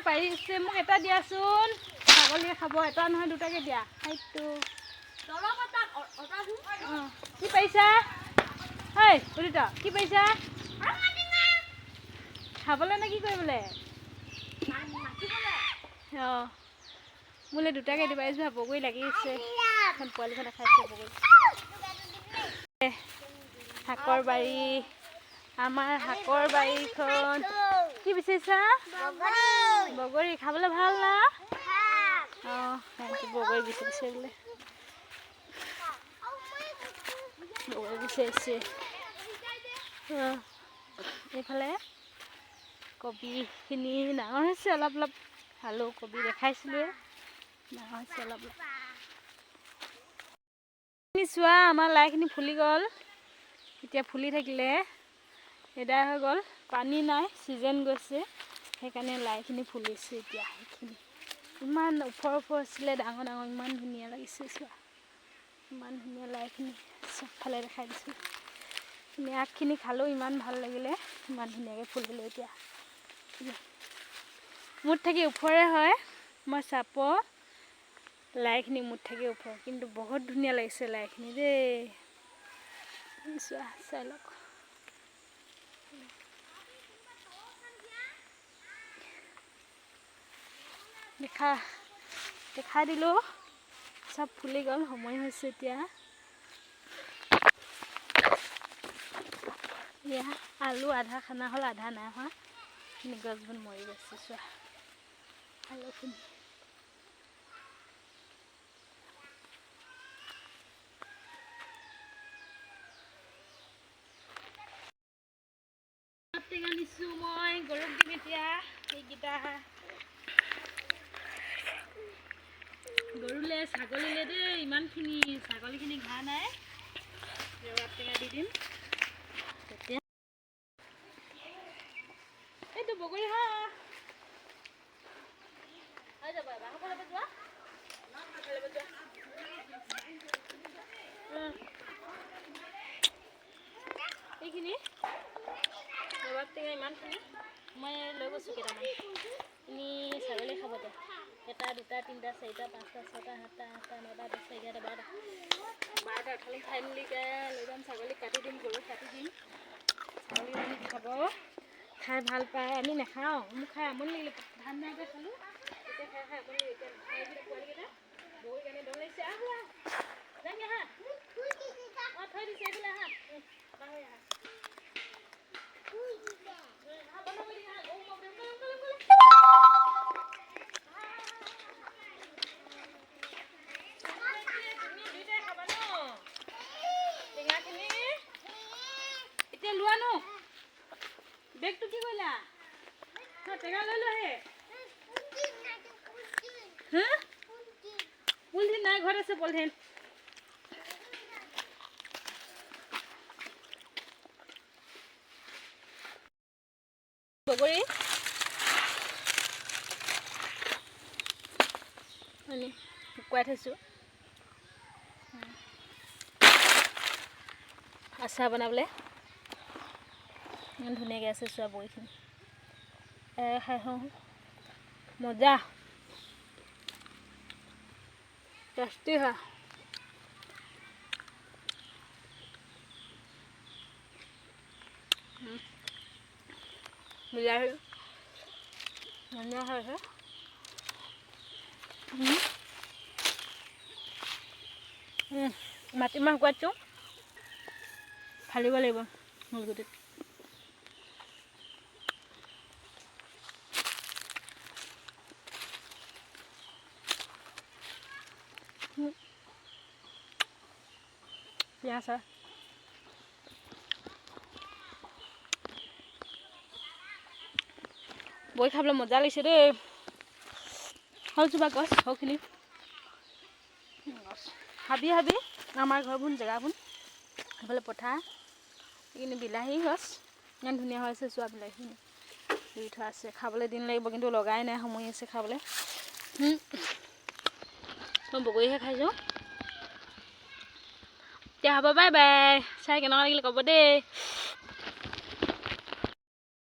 পাৰিছে মোক এটা দিয়াচোন ছাগলীয়ে খাব এটা নহয় দুটাকে দিয়া সেইটো কি পাৰিছা ঐ উৰিত কি পাৰিছা খাবলৈ নে কি কৰিবলৈ অঁ মোলৈ দুটাকে দিবা যোৱা বগৰী লাগিছে এখন পোৱালিখনে খাইছে বগৰী শাকৰ বাৰী আমাৰ শাকৰ বাৰীখন কি বিচাৰিছা বগৰী খাবলৈ ভাল না অঁ বগৰী বিচাৰিছে বোলে বগৰী বিচাৰিছে এইফালে কবিখিনি ডাঙৰ হৈছে অলপ অলপ আলু কবি দেখাইছিলোঁ ডাঙৰ হৈছে অলপ অলপ চোৱা আমাৰ লাইখিনি ফুলি গ'ল এতিয়া ফুলি থাকিলে এদাই হৈ গ'ল পানী নাই ছিজন গৈছে সেইকাৰণে লাইখিনি ফুলিছে এতিয়া সেইখিনি ইমান ওপৰ আছিলে ডাঙৰ ডাঙৰ ইমান ধুনীয়া লাগিছে চোৱা ইমান ধুনীয়া লাইখিনি চবফালে দেখাই দিছোঁ আগখিনি খালেও ইমান ভাল লাগিলে ইমান ধুনীয়াকৈ ফুলিলে এতিয়া মুঠ থাকি ওপৰে হয় মই চাপৰ লাইখিনি মুঠ থাকি ওপৰ কিন্তু বহুত ধুনীয়া লাগিছে লাইখিনি দেই চোৱা চাই লওক দেখা দিলোঁ চব ফুলি গ'ল সময় হৈছে এতিয়া আলু আধা খানা হ'ল আধা নাই হোৱা গছবোৰ মৰি গৈছে চোৱা আলুখিনি টেঙা নিছোঁ মই গৰুক দিম এতিয়া সেইকেইটা গৰুলে ছাগলীলে দেই ইমানখিনি ছাগলীখিনি ঘাঁহ নাই ৰবাব টেঙা দি দিম তেতিয়া এইটো বগৰী হৈ যাব এবাৰ সকলোকে যোৱা এইখিনি ৰবাব টেঙা ইমানখিনি মই লৈ গৈছোঁ কেইটামান এনে ছাগলী খাব দে এটা দুটা তিনিটা চাৰিটা পাঁচটা ছটা সাতটা আঠটা নটা দহটা এঘাৰটা বাৰটা এফালে খাই মেলিকে লৈ যাম ছাগলীক কাটি দিম গৰুক কাটি দিম ছাগলী আমি খাব খাই ভাল পায় আমি নাখাওঁ মোক খাই আমনি লাগিলে ধান ধানকৈ খালোঁ এতিয়া খাই খাই আমনি এতিয়া নাখায় পোৱালিকেইটা বগৰী কাৰণে দম লাগিছে আহা যামগে আহা অঁ থৈ দিছে এইফালে আহা বাহৰি আহা বেগটো কি কৰিলা টেঙা লৈ লোৱাহে পলিথিন নাই ঘৰত আছে পলিথিন বগৰী শুকুৱাই থৈছোঁ আচাৰ বনাবলৈ ইমান ধুনীয়াকৈ আছে চোৱা বগৰীখিনি খাই হওঁ মজা টেষ্টি হয় বিলাহী ধুনীয়া হৈছে মাটিমাহ শুকুৱাইছোঁ ফালিব লাগিব মূলগুটিত পিঁয়াজ বই খাবলৈ মজা লাগিছে দেই হলজোপা গছ সৌখিনি হাবি হাবি আমাৰ ঘৰবোৰ জেগাবোৰ সেইফালে পথাৰ এইখিনি বিলাহী গছ ইমান ধুনীয়া হৈ আছে চোৱা বিলাহীখিনি ৰুই থোৱা আছে খাবলৈ দিন লাগিব কিন্তু লগাই নাই সময় আছে খাবলৈ মই বগৰীহে খাই যাওঁ এতিয়া হ'ব বাই বাই চাই কেনেকুৱা লাগিলে ক'ব দেই